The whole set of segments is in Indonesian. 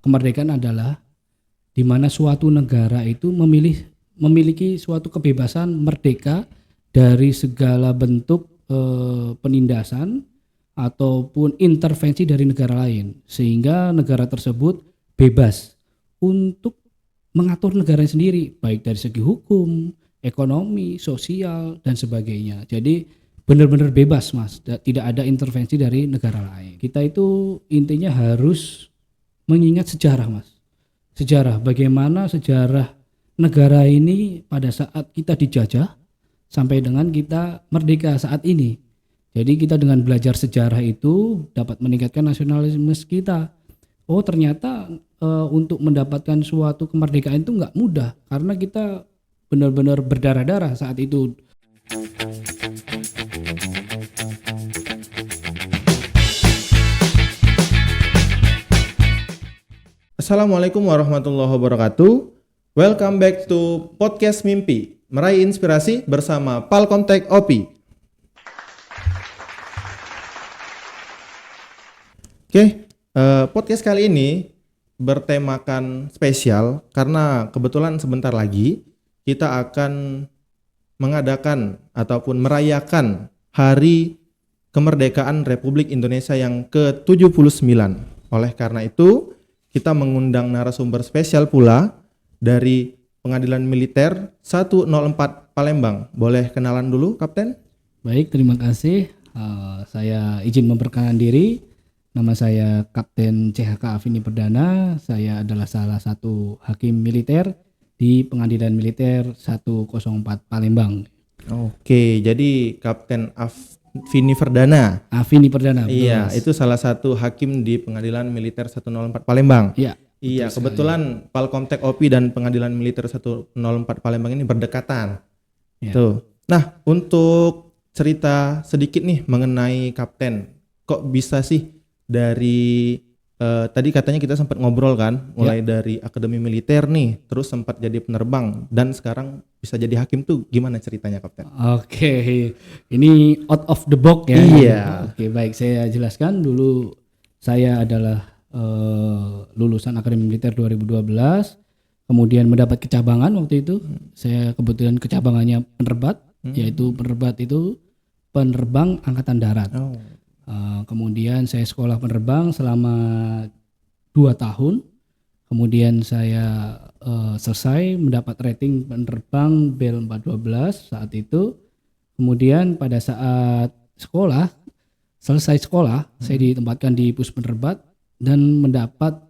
kemerdekaan adalah di mana suatu negara itu memiliki suatu kebebasan merdeka dari segala bentuk penindasan ataupun intervensi dari negara lain, sehingga negara tersebut bebas untuk mengatur negaranya sendiri, baik dari segi hukum, ekonomi, sosial, dan sebagainya. Jadi benar-benar bebas, Mas, tidak ada intervensi dari negara lain. Kita itu intinya harus mengingat sejarah, Mas. Sejarah, bagaimana sejarah negara ini pada saat kita dijajah sampai dengan kita merdeka saat ini. Jadi kita dengan belajar sejarah itu dapat meningkatkan nasionalisme kita. Oh, ternyata untuk mendapatkan suatu kemerdekaan itu nggak mudah, karena kita benar-benar berdarah-darah saat itu. Assalamualaikum warahmatullahi wabarakatuh. Welcome back to Podcast Mimpi, meraih inspirasi bersama Palkomtek OPI. Podcast kali ini bertemakan spesial karena kebetulan sebentar lagi kita akan mengadakan ataupun merayakan Hari Kemerdekaan Republik Indonesia yang ke-79. Oleh karena itu, kita mengundang narasumber spesial pula dari Pengadilan Militer 104 Palembang. Boleh kenalan dulu, Kapten? Baik, terima kasih. Saya izin memperkenalkan diri. Nama saya Kapten CHK Afini Perdana. Saya adalah salah satu hakim militer di Pengadilan Militer 104 Palembang. Oke, jadi Kapten Afini Perdana. Afini Perdana. Iya, itu salah satu hakim di Pengadilan Militer 104 Palembang. Iya, kebetulan Palkomtek OPI dan Pengadilan Militer 104 Palembang ini berdekatan. Ya. Tuh. Nah, untuk cerita sedikit nih mengenai Kapten. Kok bisa sih dari tadi katanya kita sempat ngobrol kan, mulai dari akademi militer nih, terus sempat jadi penerbang dan sekarang bisa jadi hakim tuh gimana ceritanya, Kapten? Oke, ini out of the box ya. Iya. Oke, baik, saya jelaskan dulu. Saya adalah lulusan Akademi Militer 2012, kemudian mendapat kecabangan waktu itu. Saya kebetulan kecabangannya penerbat, yaitu penerbat itu penerbang angkatan darat. Kemudian saya sekolah penerbang selama 2 tahun. Kemudian saya selesai mendapat rating penerbang Bell 412 saat itu. Kemudian pada saat selesai sekolah, saya ditempatkan di pus penerbat dan mendapat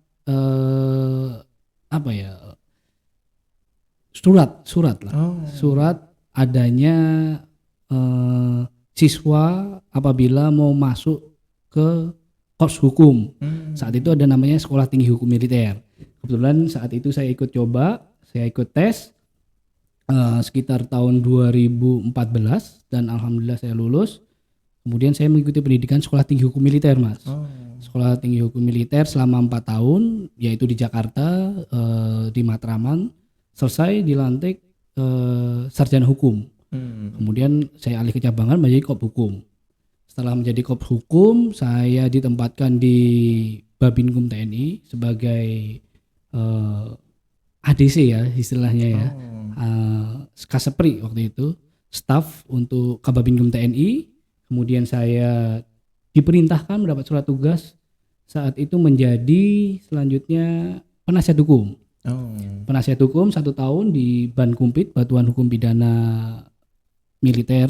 surat adanya siswa apabila mau masuk ke Korps Hukum. Saat itu ada namanya Sekolah Tinggi Hukum Militer. Kebetulan saat itu saya ikut tes sekitar tahun 2014 dan alhamdulillah saya lulus. Kemudian saya mengikuti pendidikan Sekolah Tinggi Hukum Militer, Mas. Sekolah Tinggi Hukum Militer selama 4 tahun, yaitu di Jakarta, di Matraman. Selesai dilantik sarjana hukum. Kemudian saya alih kecabangan menjadi Kop Hukum. Setelah menjadi Kop Hukum, saya ditempatkan di Babinkum TNI sebagai ADC ya istilahnya ya. Kasepri waktu itu, staf untuk Kababinkum TNI. Kemudian saya diperintahkan mendapat surat tugas saat itu menjadi selanjutnya penasihat hukum. Penasihat hukum 1 tahun di Bankumpit, Batuan Hukum Pidana Militer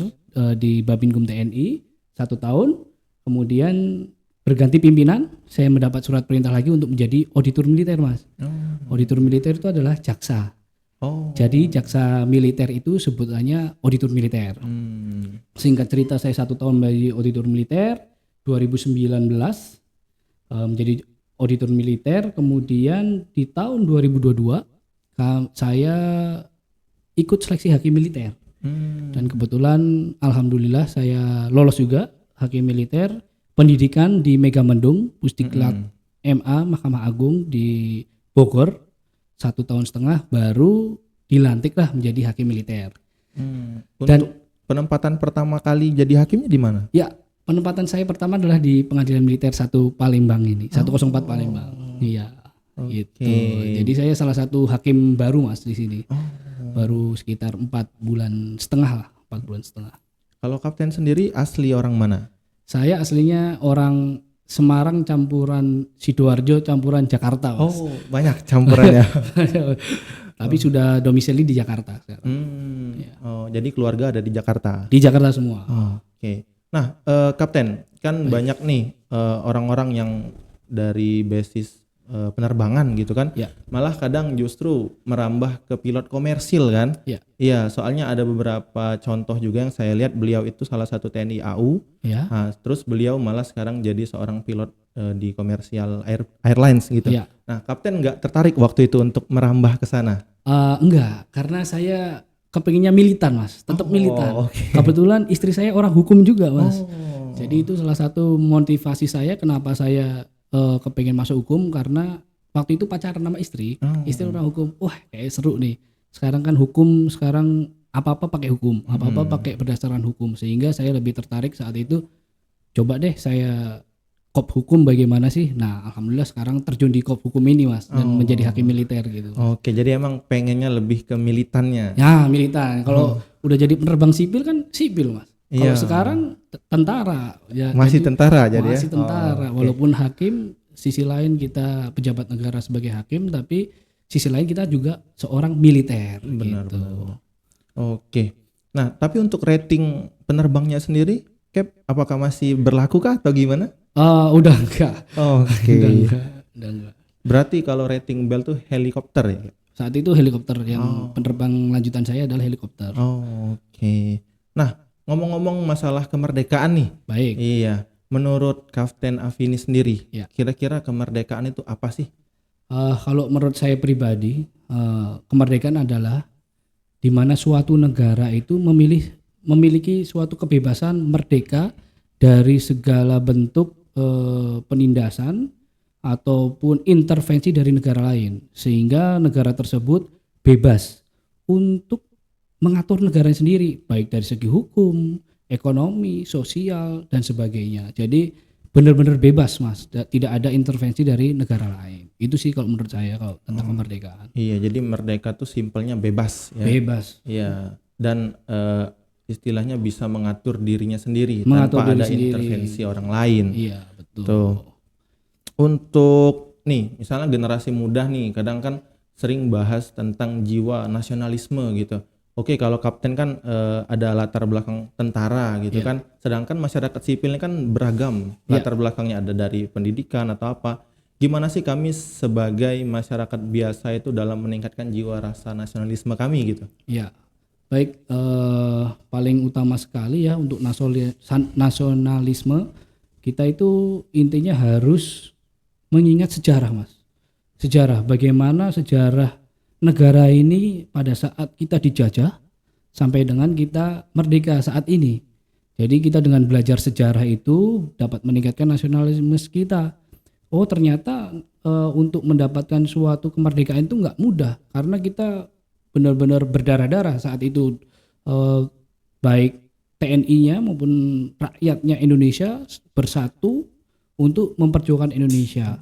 di Babinkum TNI 1 tahun. Kemudian berganti pimpinan, saya mendapat surat perintah lagi untuk menjadi auditor militer, Mas. Auditor militer itu adalah jaksa. Jadi jaksa militer itu sebutannya auditor militer. Singkat cerita, saya 1 tahun menjadi auditor militer. 2019 menjadi auditor militer. Kemudian di tahun 2022 saya ikut seleksi hakim militer. Dan kebetulan alhamdulillah saya lolos juga hakim militer, pendidikan di Megamendung, Pusdiklat MA Mahkamah Agung di Bogor 1,5 tahun baru dilantiklah menjadi hakim militer. Untuk penempatan pertama kali jadi hakimnya di mana? Ya, penempatan saya pertama adalah di Pengadilan Militer 1 Palembang ini, 104 Palembang. Iya. gitu. Jadi saya salah satu hakim baru Mas di sini. Oh. Baru sekitar 4 bulan setengah lah, 4 bulan setengah. Kalau Kapten sendiri asli orang mana? Saya aslinya orang Semarang campuran Sidoarjo campuran Jakarta Mas. Oh, banyak campurannya. Tapi sudah domisili di Jakarta sekarang. Oh, jadi keluarga ada di Jakarta. Di Jakarta semua. Oke. Nah, Kapten, kan banyak nih orang-orang yang dari basis penerbangan gitu kan. Ya. Malah kadang justru merambah ke pilot komersil kan. Ya. Iya, soalnya ada beberapa contoh juga yang saya lihat beliau itu salah satu TNI AU. Ya. Nah, terus beliau malah sekarang jadi seorang pilot di komersial airlines gitu. Ya. Nah, Kapten nggak tertarik waktu itu untuk merambah ke sana? Enggak, karena saya kepinginnya militan Mas, tetap militan. Okay. Kebetulan istri saya orang hukum juga Mas. Oh. Jadi itu salah satu motivasi saya kenapa saya kepingin masuk hukum, karena waktu itu pacaran sama istri orang hukum. Wah, kayak seru nih. Sekarang kan hukum, sekarang apa-apa pakai hukum, apa-apa pakai berdasarkan hukum, sehingga saya lebih tertarik saat itu. Coba deh saya kop hukum bagaimana sih? Nah, alhamdulillah sekarang terjun di kop hukum ini Mas, dan menjadi hakim militer gitu. Oke, jadi emang pengennya lebih ke militannya. Ya, militan. Kalau udah jadi penerbang sipil kan sipil Mas. Kalau Iya. sekarang tentara ya, Masih tentara jadi masih ya? tentara. Walaupun hakim, sisi lain kita pejabat negara sebagai hakim, tapi sisi lain kita juga seorang militer. Benar, gitu. benar. Oke. Nah, tapi untuk rating penerbangnya sendiri, Cap, apakah masih berlaku kah atau gimana? Udah enggak. Oke. Udah enggak. Berarti kalau rating Bell tuh helikopter ya? Saat itu helikopter, yang penerbang lanjutan saya adalah helikopter. Oke. Nah, ngomong-ngomong masalah kemerdekaan nih. Baik. Iya. Menurut Kapten Afini sendiri, Ya. kira-kira kemerdekaan itu apa sih? Kalau menurut saya pribadi, kemerdekaan adalah di mana suatu negara itu memiliki suatu kebebasan merdeka dari segala bentuk penindasan ataupun intervensi dari negara lain, sehingga negara tersebut bebas untuk mengatur negara sendiri, baik dari segi hukum, ekonomi, sosial, dan sebagainya. Jadi benar-benar bebas Mas, tidak ada intervensi dari negara lain. Itu sih kalau menurut saya kalau tentang kemerdekaan. Iya, jadi merdeka tuh simpelnya bebas ya. Bebas. Iya, dan istilahnya bisa mengatur dirinya sendiri Mengatur tanpa diri ada sendiri. intervensi orang lain. Iya, betul. Tuh. Untuk nih, misalnya generasi muda nih, kadang kan sering bahas tentang jiwa nasionalisme gitu. Oke, kalau Kapten kan ada latar belakang tentara gitu kan, sedangkan masyarakat sipilnya kan beragam latar belakangnya, ada dari pendidikan atau apa. Gimana sih kami sebagai masyarakat biasa itu dalam meningkatkan jiwa rasa nasionalisme kami gitu? Ya, baik, paling utama sekali ya untuk nasionalisme kita itu intinya harus mengingat sejarah Mas. Sejarah, bagaimana sejarah negara ini pada saat kita dijajah sampai dengan kita merdeka saat ini. Jadi kita dengan belajar sejarah itu dapat meningkatkan nasionalisme kita. Oh ternyata untuk mendapatkan suatu kemerdekaan itu nggak mudah, karena kita benar-benar berdarah-darah saat itu, baik TNI-nya maupun rakyatnya Indonesia bersatu untuk memperjuangkan Indonesia.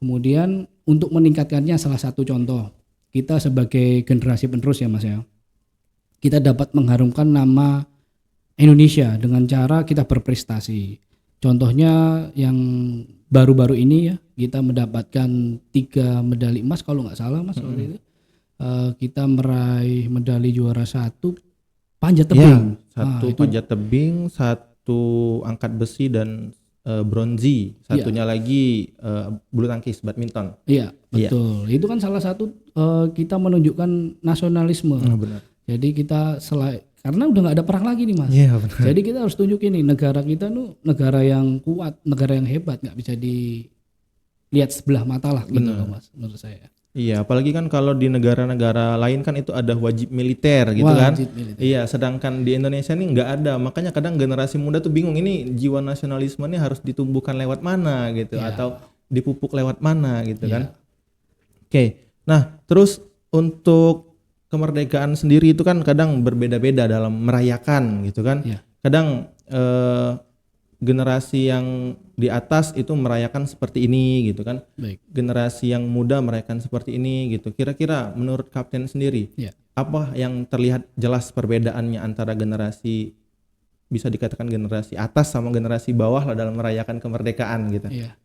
Kemudian untuk meningkatkannya, salah satu contoh, kita sebagai generasi penerus ya Mas ya, kita dapat mengharumkan nama Indonesia dengan cara kita berprestasi. Contohnya yang baru-baru ini ya, kita mendapatkan 3 medali emas kalau nggak salah Mas waktu itu. Kita meraih medali juara 1 panjat tebing. Satu panjat tebing, 1 angkat besi dan bronzi, satunya lagi bulu tangkis, badminton. Iya, betul. Itu kan salah satu kita menunjukkan nasionalisme. Benar. Jadi kita karena udah nggak ada perang lagi nih Mas. Iya, benar. Jadi kita harus tunjukin nih negara kita tuh negara yang kuat, negara yang hebat, nggak bisa dilihat sebelah mata lah gitu loh Mas, menurut saya. Iya, apalagi kan kalau di negara-negara lain kan itu ada wajib militer gitu kan. Militer. Iya, sedangkan di Indonesia ini nggak ada. Makanya kadang generasi muda tuh bingung, ini jiwa nasionalisme ini harus ditumbuhkan lewat mana gitu, atau dipupuk lewat mana gitu kan. Oke. Nah, terus untuk kemerdekaan sendiri itu kan kadang berbeda-beda dalam merayakan gitu kan. Kadang generasi yang di atas itu merayakan seperti ini gitu kan. Baik. Generasi yang muda merayakan seperti ini gitu. Kira-kira menurut Kapten sendiri, Ya. apa yang terlihat jelas perbedaannya antara generasi, bisa dikatakan generasi atas sama generasi bawah lah dalam merayakan kemerdekaan gitu? Iya.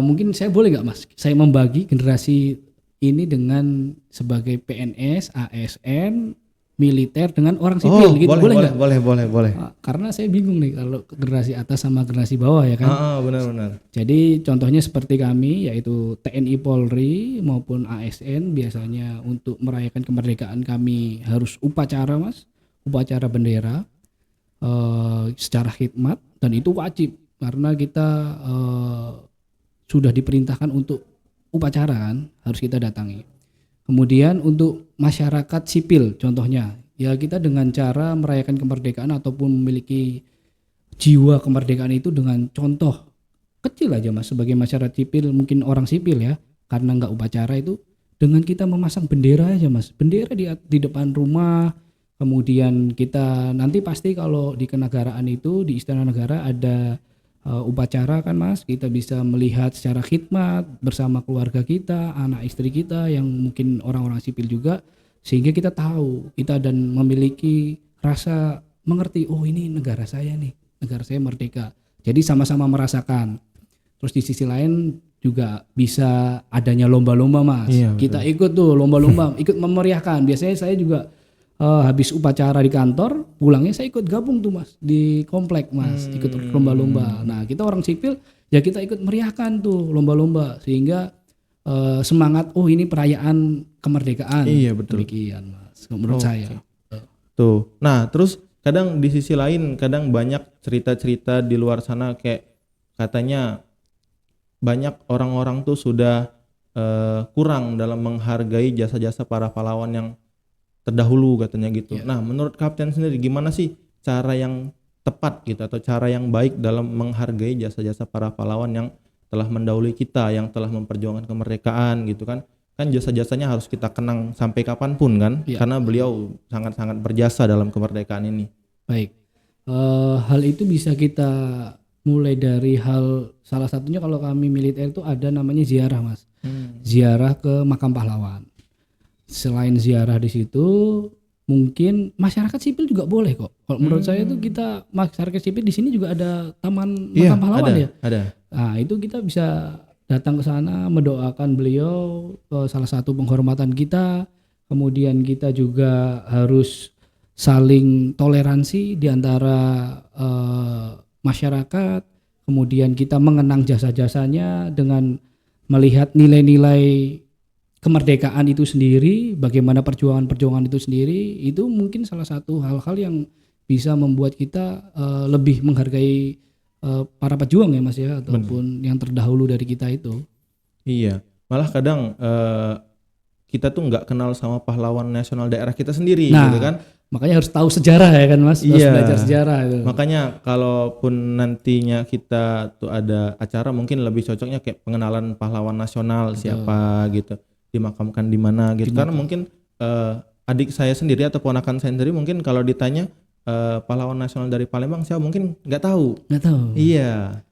Mungkin saya boleh nggak Mas? Saya membagi generasi ini dengan sebagai PNS, ASN, militer dengan orang sipil gitu. Boleh nggak? Boleh. Karena saya bingung nih kalau generasi atas sama generasi bawah ya kan. Benar. Jadi contohnya seperti kami yaitu TNI Polri maupun ASN biasanya untuk merayakan kemerdekaan kami harus upacara Mas, upacara bendera secara khidmat dan itu wajib karena kita sudah diperintahkan untuk upacara kan harus kita datangi. Kemudian untuk masyarakat sipil contohnya ya kita dengan cara merayakan kemerdekaan ataupun memiliki jiwa kemerdekaan itu dengan contoh kecil aja Mas sebagai masyarakat sipil mungkin orang sipil ya karena nggak upacara itu dengan kita memasang bendera aja Mas, bendera di depan rumah. Kemudian kita nanti pasti kalau di kenegaraan itu di Istana Negara ada upacara kan Mas, kita bisa melihat secara khidmat bersama keluarga kita, anak istri kita yang mungkin orang-orang sipil juga, sehingga kita tahu kita dan memiliki rasa mengerti, oh ini negara saya nih, negara saya merdeka. Jadi sama-sama merasakan. Terus di sisi lain juga bisa adanya lomba-lomba Mas. Iya, kita ikut tuh lomba-lomba, ikut memeriahkan. Biasanya saya juga habis upacara di kantor, pulangnya saya ikut gabung tuh Mas di komplek Mas, ikut lomba-lomba. Nah kita orang sipil ya kita ikut meriahkan tuh lomba-lomba sehingga semangat oh ini perayaan kemerdekaan. Iya betul. Demikian Mas menurut saya. Tuh. Nah terus kadang di sisi lain kadang banyak cerita-cerita di luar sana kayak katanya banyak orang-orang tuh sudah kurang dalam menghargai jasa-jasa para pahlawan yang terdahulu katanya gitu. Nah, menurut Kapten sendiri gimana sih cara yang tepat gitu atau cara yang baik dalam menghargai jasa-jasa para pahlawan yang telah mendahului kita, yang telah memperjuangkan kemerdekaan gitu kan? Kan jasa-jasanya harus kita kenang sampai kapanpun kan? Karena beliau sangat-sangat berjasa dalam kemerdekaan ini. Baik. Hal itu bisa kita mulai dari hal salah satunya kalau kami militer itu ada namanya ziarah Mas. Ziarah ke makam pahlawan. Selain ziarah di situ, mungkin masyarakat sipil juga boleh kok. Kalau menurut saya itu kita masyarakat sipil di sini juga ada taman makam pahlawan ya. Ada. Nah itu kita bisa datang ke sana mendoakan beliau, salah satu penghormatan kita. Kemudian kita juga harus saling toleransi di antara masyarakat. Kemudian kita mengenang jasa-jasanya dengan melihat nilai-nilai kemerdekaan itu sendiri, bagaimana perjuangan itu sendiri, itu mungkin salah satu hal-hal yang bisa membuat kita lebih menghargai para pejuang ya Mas ya, ataupun yang terdahulu dari kita itu. Iya, malah kadang kita tuh nggak kenal sama pahlawan nasional daerah kita sendiri gitu kan. Makanya harus tahu sejarah ya kan Mas, harus belajar sejarah itu. Makanya kalaupun nantinya kita tuh ada acara mungkin lebih cocoknya kayak pengenalan pahlawan nasional siapa gitu. Dimakamkan di mana gitu. Karena mungkin adik saya sendiri atau ponakan saya sendiri mungkin kalau ditanya pahlawan nasional dari Palembang saya mungkin nggak tahu. Iya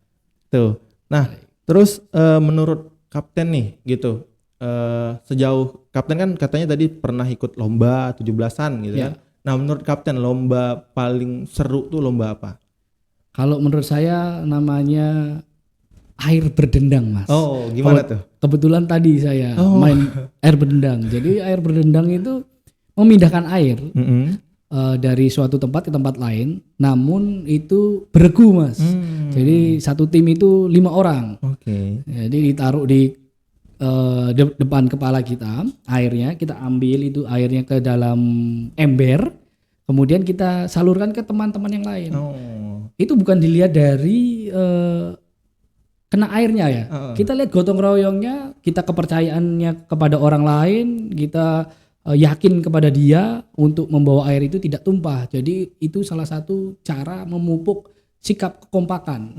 tuh. Nah terus menurut Kapten nih gitu, sejauh Kapten kan katanya tadi pernah ikut lomba 17-an gitu kan. Nah menurut Kapten lomba paling seru tuh lomba apa? Kalau menurut saya namanya air berdendang Mas. Oh gimana tuh? Kebetulan tadi saya main air berdendang. Jadi air berdendang itu memindahkan air dari suatu tempat ke tempat lain, namun itu beregu Mas. Jadi satu tim itu 5 orang. Jadi ditaruh di depan kepala kita, airnya kita ambil itu airnya ke dalam ember, kemudian kita salurkan ke teman-teman yang lain. Itu bukan dilihat dari kena airnya ya. Kita lihat gotong royongnya, kita kepercayaannya kepada orang lain, kita yakin kepada dia untuk membawa air itu tidak tumpah. Jadi itu salah satu cara memupuk sikap kekompakan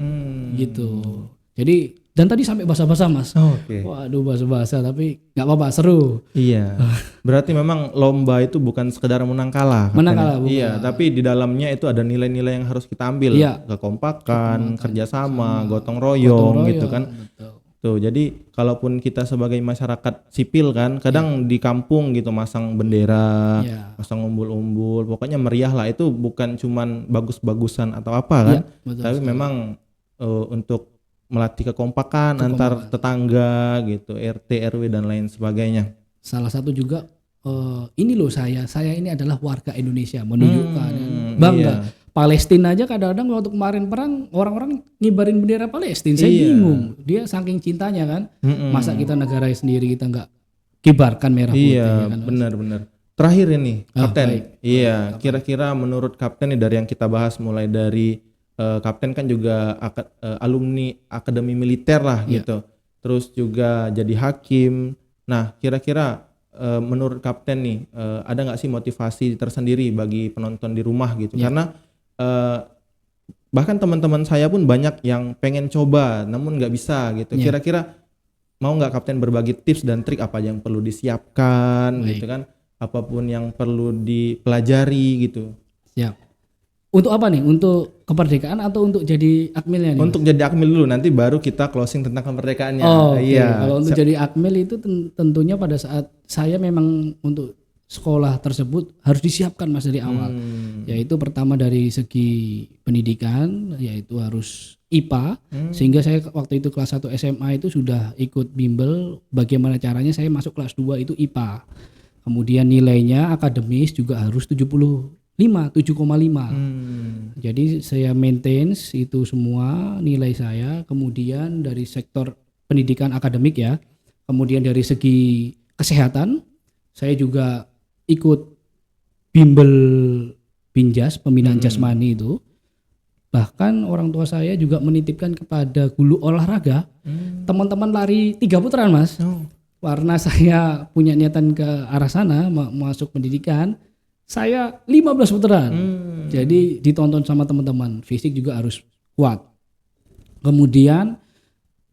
gitu. Jadi Dan tadi sampai basa-basa Mas. Oke. Waduh basa-basa tapi nggak apa-apa, seru. Iya. Berarti memang lomba itu bukan sekedar menang kalah. Menang Kapten. kalah, bukan. Iya, tapi di dalamnya itu ada nilai-nilai yang harus kita ambil. Iya. Kekompakan, kerjasama, gotong royong gitu kan. Betul. Tuh, jadi kalaupun kita sebagai masyarakat sipil kan, kadang di kampung gitu masang bendera, Iya. masang umbul-umbul, pokoknya meriah lah. Itu bukan cuman bagus-bagusan atau apa kan, Iya, betul tapi sekali. memang untuk melatih kekompakan antar tetangga gitu, RT, RW dan lain sebagainya. Salah satu juga ini loh saya ini adalah warga Indonesia, menunjukkan bangga. Iya. Palestina aja kadang-kadang waktu kemarin perang orang-orang ngibarin bendera Palestina. Saya Iya. bingung, dia saking cintanya kan. Masa kita negara sendiri kita nggak kibarkan merah putih Iya, ya kan, Mas? benar-benar. Terakhir ini, Kapten. baik. Iya, kira-kira menurut Kapten nih dari yang kita bahas mulai dari Kapten kan juga alumni Akademi Militer lah gitu. Terus juga jadi hakim. Nah, kira-kira menurut Kapten nih ada nggak sih motivasi tersendiri bagi penonton di rumah gitu? Karena bahkan teman-teman saya pun banyak yang pengen coba namun nggak bisa gitu. Kira-kira mau nggak Kapten berbagi tips dan trik apa yang perlu disiapkan gitu kan? Apapun yang perlu dipelajari gitu. Siap. Untuk apa nih? Untuk kemerdekaan atau untuk jadi akmilnya nih? Untuk jadi akmil dulu, nanti baru kita closing tentang kemerdekaannya. Oke. Kalau untuk jadi akmil itu tentunya pada saat saya memang untuk sekolah tersebut harus disiapkan Mas dari awal. Yaitu pertama dari segi pendidikan, yaitu harus IPA. Sehingga saya waktu itu kelas 1 SMA itu sudah ikut bimbel bagaimana caranya saya masuk kelas 2 itu IPA. Kemudian nilainya akademis juga harus 7,5. Jadi saya maintain itu semua nilai saya. Kemudian dari sektor pendidikan akademik ya. Kemudian dari segi kesehatan saya juga ikut bimbel Binjas, pembinaan jasmani itu. Bahkan orang tua saya juga menitipkan kepada guru olahraga. Teman-teman lari 3 putaran Mas. Karena saya punya niatan ke arah sana masuk pendidikan. Saya 15 putaran. Jadi ditonton sama teman-teman. Fisik juga harus kuat. Kemudian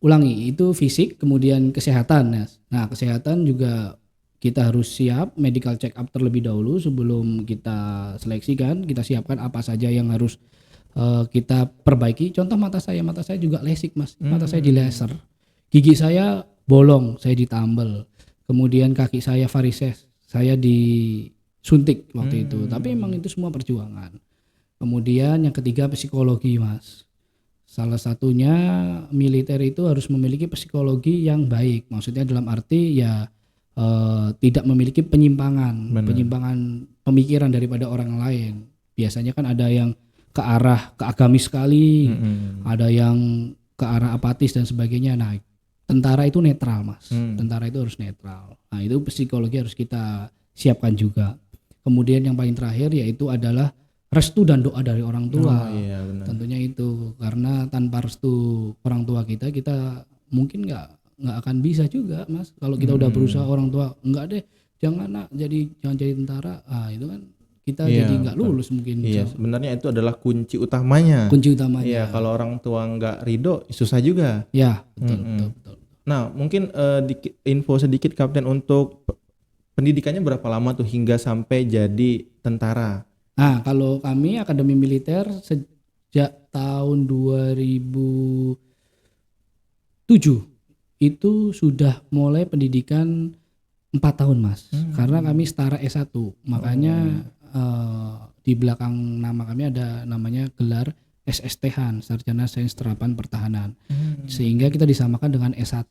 ulangi itu fisik, kemudian kesehatan. Nah, kesehatan juga kita harus siap medical check up terlebih dahulu sebelum kita seleksikan. Kita siapkan apa saja yang harus kita perbaiki. Contoh mata saya juga lesik Mas. Mata saya di laser. Gigi saya bolong, saya ditambal. Kemudian kaki saya varises, saya disuntik waktu itu. Tapi emang itu semua perjuangan. Kemudian yang ketiga psikologi Mas. Salah satunya militer itu harus memiliki psikologi yang baik. Maksudnya dalam arti ya tidak memiliki penyimpangan pemikiran daripada orang lain. Biasanya kan ada yang ke arah keagamis sekali, ada yang ke arah apatis dan sebagainya. Nah, tentara itu netral Mas. Tentara itu harus netral. Nah, itu psikologi harus kita siapkan juga. Kemudian yang paling terakhir yaitu adalah restu dan doa dari orang tua. Tentunya itu, karena tanpa restu orang tua kita mungkin nggak akan bisa juga Mas. Kalau kita udah berusaha orang tua enggak deh, jangan jadi tentara. Itu kan kita jadi nggak lulus mungkin. Iya, sebenarnya itu adalah kunci utamanya. Iya, kalau orang tua nggak ridho susah juga. Ya, betul. Nah, mungkin info sedikit Kapten untuk pendidikannya berapa lama tuh hingga sampai jadi tentara? Nah, kalau kami Akademi Militer sejak tahun 2007 itu sudah mulai pendidikan 4 tahun Mas. Karena kami setara S1. Makanya di belakang nama kami ada namanya gelar SSTHAN, Sarjana Sains Terapan Pertahanan. Sehingga kita disamakan dengan S1.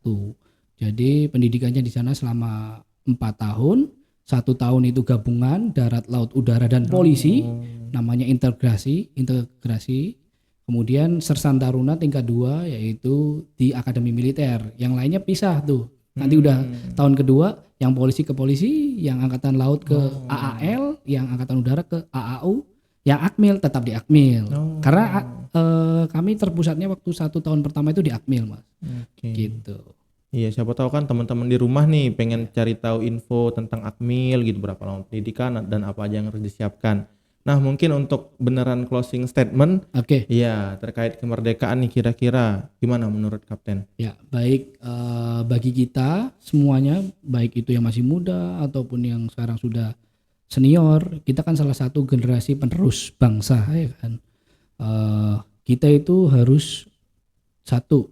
Jadi pendidikannya di sana selama 4 tahun. 1 tahun itu gabungan darat, laut, udara dan polisi. Namanya integrasi. Kemudian Sersan Taruna tingkat 2 yaitu di Akademi Militer. Yang lainnya pisah tuh. Nanti udah tahun kedua yang polisi ke polisi, yang angkatan laut ke AAL, yang angkatan udara ke AAU, yang akmil tetap di akmil. Karena kami terpusatnya waktu 1 tahun pertama itu di akmil Mas. Gitu. Iya, siapa tahu kan teman-teman di rumah nih pengen cari tahu info tentang akmil gitu, berapa lama pendidikan dan apa aja yang harus disiapkan. Nah, mungkin untuk beneran closing statement, Oke. ya terkait kemerdekaan nih kira-kira gimana menurut Kapten? Ya, baik, bagi kita semuanya, baik itu yang masih muda ataupun yang sekarang sudah senior, kita kan salah satu generasi penerus bangsa ya kan. Eh, kita itu harus satu,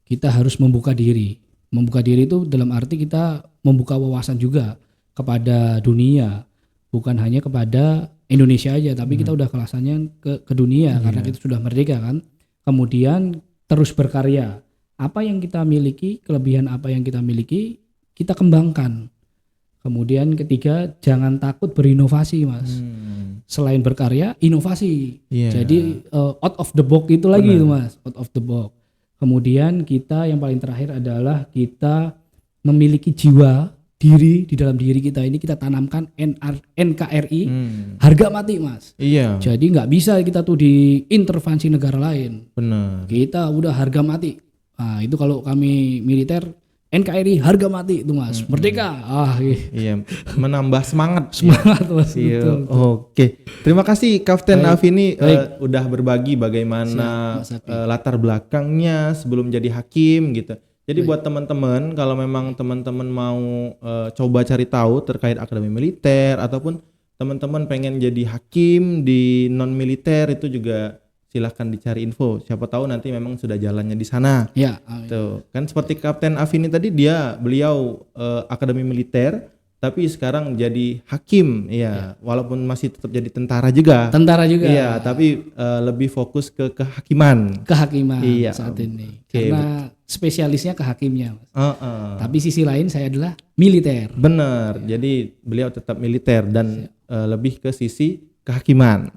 kita harus membuka diri. Membuka diri itu dalam arti kita membuka wawasan juga kepada dunia, bukan hanya kepada Indonesia aja, tapi kita udah kelasannya ke dunia karena kita sudah merdeka kan. Kemudian terus berkarya. Apa yang kita miliki, kelebihan apa yang kita miliki, kita kembangkan. Kemudian ketiga, jangan takut berinovasi, Mas. Selain berkarya, inovasi. Iya. Jadi out of the box itu lagi itu, Mas, out of the box. Kemudian kita yang paling terakhir adalah kita memiliki jiwa diri, di dalam diri kita ini kita tanamkan NKRI, harga mati, Mas. Iya, Jadi nggak bisa kita tuh diintervensi negara lain. benar. Kita udah harga mati. Nah, itu kalau kami militer NKRI harga mati itu, Mas. Merdeka. Iya, menambah semangat. Semangat, Mas. Iya, Betul. oke. Terima kasih Kapten Baik. Afini Baik. udah berbagi bagaimana Siap, Mas Hafiz. latar belakangnya sebelum jadi hakim gitu. Jadi buat teman-teman kalau memang teman-teman mau coba cari tahu terkait akademi militer ataupun teman-teman pengen jadi hakim di non militer itu juga silahkan dicari info. Siapa tahu nanti memang sudah jalannya di sana. Ya, amin. Tuh, kan seperti Kapten Afini tadi beliau akademi militer tapi sekarang jadi hakim ya, walaupun masih tetap jadi tentara juga. Tentara juga. Iya, tapi lebih fokus ke kehakiman. Kehakiman Iya. saat ini. Oke, Karena spesialisnya kehakimnya, Mas. Heeh. Tapi sisi lain saya adalah militer. Bener. Jadi beliau tetap militer dan lebih ke sisi kehakiman.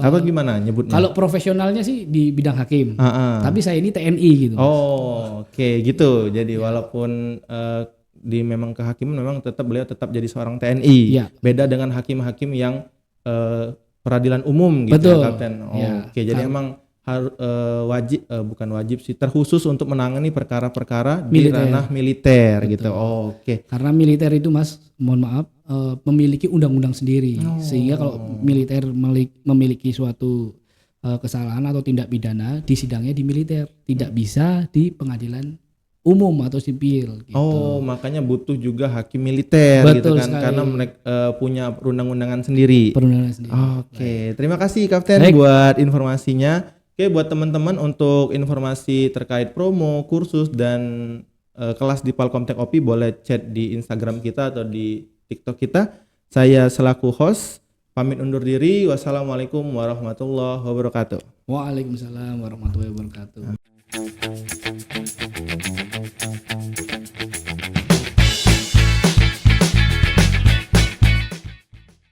Apa gimana nyebutnya? Kalau profesionalnya sih di bidang hakim. Heeh. Tapi saya ini TNI gitu. Oh, oke gitu. Jadi walaupun di memang kehakiman memang beliau tetap jadi seorang TNI. Iya. Beda dengan hakim-hakim yang peradilan umum gitu Betul. ya, Kapten. Oh, Iya. oke. Jadi emang wajib bukan wajib sih, terkhusus untuk menangani perkara-perkara di Militer. ranah militer gitu. Oh, oke. Karena militer itu, Mas, mohon maaf, memiliki undang-undang sendiri. Sehingga kalau militer memiliki suatu kesalahan atau tindak pidana, disidangnya di militer, tidak bisa di pengadilan umum atau sipil gitu. Oh, makanya butuh juga hakim militer gitu Betul kan, sekali. karena mereka punya perundang-undangan sendiri. Perundangan sendiri. Oke, terima kasih Kapten buat informasinya. Oke, buat teman-teman untuk informasi terkait promo, kursus dan kelas di Palkomtek OPI boleh chat di Instagram kita atau di TikTok kita. Saya selaku host pamit undur diri. Wassalamualaikum warahmatullahi wabarakatuh. Waalaikumsalam warahmatullahi wabarakatuh.